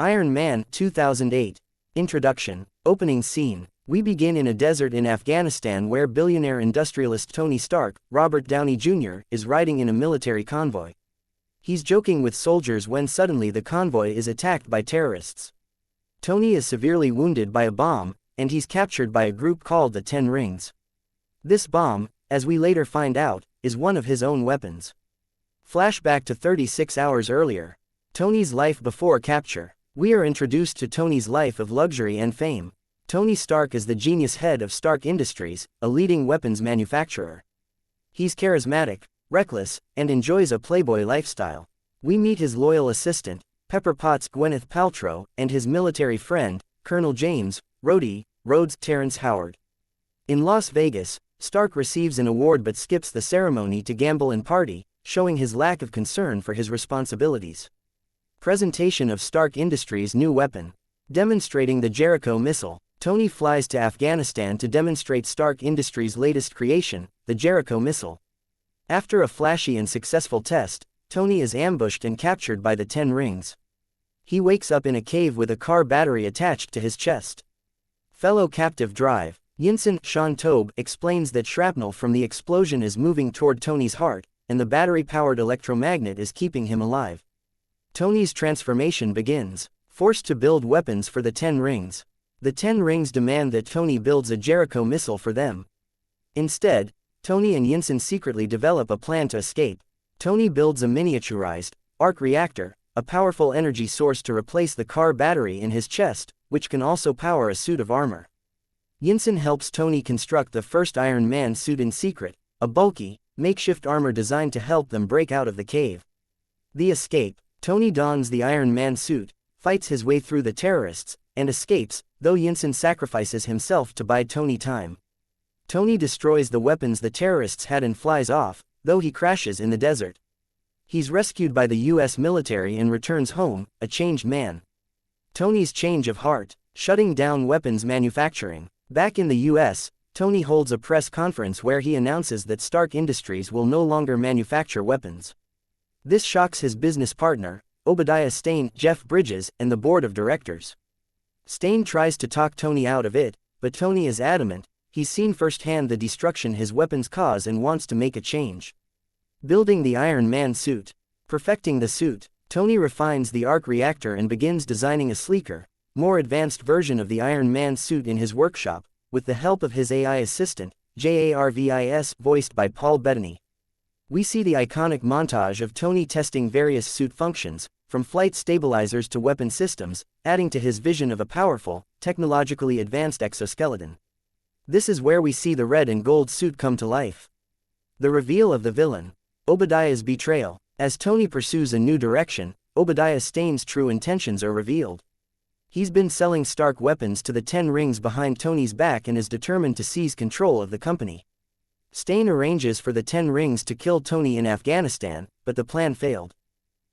Iron Man 2008. Introduction. Opening scene. We begin in a desert in Afghanistan where billionaire industrialist Tony Stark, Robert Downey Jr., is riding in a military convoy. He's joking with soldiers when suddenly the convoy is attacked by terrorists. Tony is severely wounded by a bomb, and he's captured by a group called the Ten Rings. This bomb, as we later find out, is one of his own weapons. Flashback to 36 hours earlier. Tony's life before capture. We are introduced to Tony's life of luxury and fame. Tony Stark is the genius head of Stark Industries, a leading weapons manufacturer. He's charismatic, reckless, and enjoys a playboy lifestyle. We meet his loyal assistant, Pepper Potts Gwyneth Paltrow, and his military friend, Colonel James Rhodes Terrence Howard. In Las Vegas, Stark receives an award but skips the ceremony to gamble and party, showing his lack of concern for his responsibilities. Presentation of Stark Industries' new weapon. Demonstrating the Jericho missile, Tony flies to Afghanistan to demonstrate Stark Industries' latest creation, the Jericho missile. After a flashy and successful test, Tony is ambushed and captured by the Ten Rings. He wakes up in a cave with a car battery attached to his chest. Fellow captive drive. Yinsen Sean Tobe explains that shrapnel from the explosion is moving toward Tony's heart, and the battery-powered electromagnet is keeping him alive. Tony's transformation begins. Forced to build weapons for the Ten Rings. The Ten Rings demand that Tony builds a Jericho missile for them. Instead, Tony and Yinsen secretly develop a plan to escape. Tony builds a miniaturized arc reactor, a powerful energy source to replace the car battery in his chest, which can also power a suit of armor. Yinsen helps Tony construct the first Iron Man suit in secret, a bulky, makeshift armor designed to help them break out of the cave. The escape. Tony dons the Iron Man suit, fights his way through the terrorists, and escapes, though Yinsen sacrifices himself to buy Tony time. Tony destroys the weapons the terrorists had and flies off, though he crashes in the desert. He's rescued by the US military and returns home, a changed man. Tony's change of heart. Shutting down weapons manufacturing. Back in the US, Tony holds a press conference where he announces that Stark Industries will no longer manufacture weapons. This shocks his business partner, Obadiah Stane, Jeff Bridges, and the board of directors. Stane tries to talk Tony out of it, but Tony is adamant. He's seen firsthand the destruction his weapons cause and wants to make a change. Building the Iron Man suit. Perfecting the suit. Tony refines the arc reactor and begins designing a sleeker, more advanced version of the Iron Man suit in his workshop, with the help of his AI assistant, Jarvis, voiced by Paul Bettany. We see the iconic montage of Tony testing various suit functions, from flight stabilizers to weapon systems, adding to his vision of a powerful, technologically advanced exoskeleton. This is where we see the red and gold suit come to life. The reveal of the villain. Obadiah's betrayal. As Tony pursues a new direction, Obadiah Stane's true intentions are revealed. He's been selling Stark weapons to the Ten Rings behind Tony's back and is determined to seize control of the company. Stane arranges for the Ten Rings to kill Tony in Afghanistan, but the plan failed.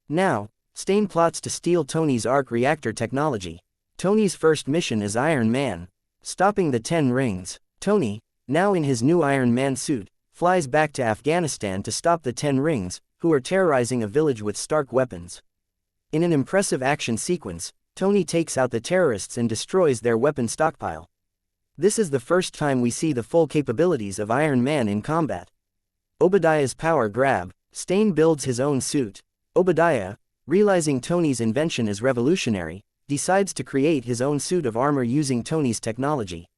Now, Stane plots to steal Tony's arc reactor technology. Tony's first mission is Iron Man. Stopping the Ten Rings. Tony, now in his new Iron Man suit, flies back to Afghanistan to stop the Ten Rings, who are terrorizing a village with Stark weapons. In an impressive action sequence, Tony takes out the terrorists and destroys their weapon stockpile. This is the first time we see the full capabilities of Iron Man in combat. Obadiah's power grab. Stane builds his own suit. Obadiah, realizing Tony's invention is revolutionary, decides to create his own suit of armor using Tony's technology.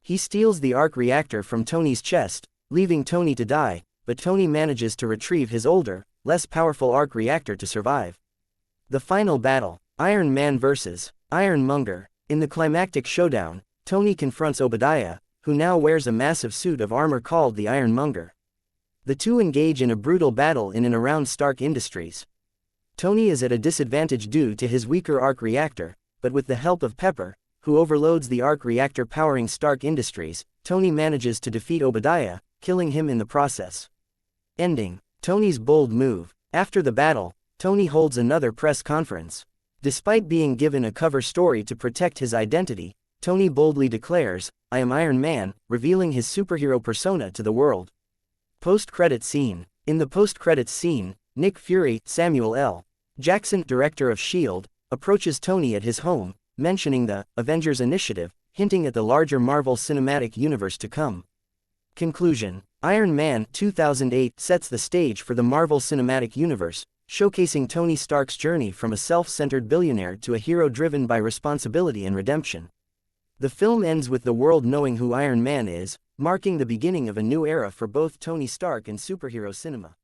He steals the arc reactor from Tony's chest, leaving Tony to die, but Tony manages to retrieve his older, less powerful arc reactor to survive. The final battle. Iron Man vs. Ironmonger. In the climactic showdown, Tony confronts Obadiah, who now wears a massive suit of armor called the Ironmonger. The two engage in a brutal battle in and around Stark Industries. Tony is at a disadvantage due to his weaker arc reactor, but with the help of Pepper, who overloads the arc reactor powering Stark Industries, Tony manages to defeat Obadiah, killing him in the process. Ending. Tony's bold move. After the battle, Tony holds another press conference. Despite being given a cover story to protect his identity, Tony boldly declares, "I am Iron Man," revealing his superhero persona to the world. Post-credits scene. In the post-credits scene, Nick Fury, Samuel L. Jackson, director of S.H.I.E.L.D., approaches Tony at his home, mentioning the Avengers Initiative, hinting at the larger Marvel Cinematic Universe to come. Conclusion: Iron Man 2008 sets the stage for the Marvel Cinematic Universe, showcasing Tony Stark's journey from a self-centered billionaire to a hero driven by responsibility and redemption. The film ends with the world knowing who Iron Man is, marking the beginning of a new era for both Tony Stark and superhero cinema.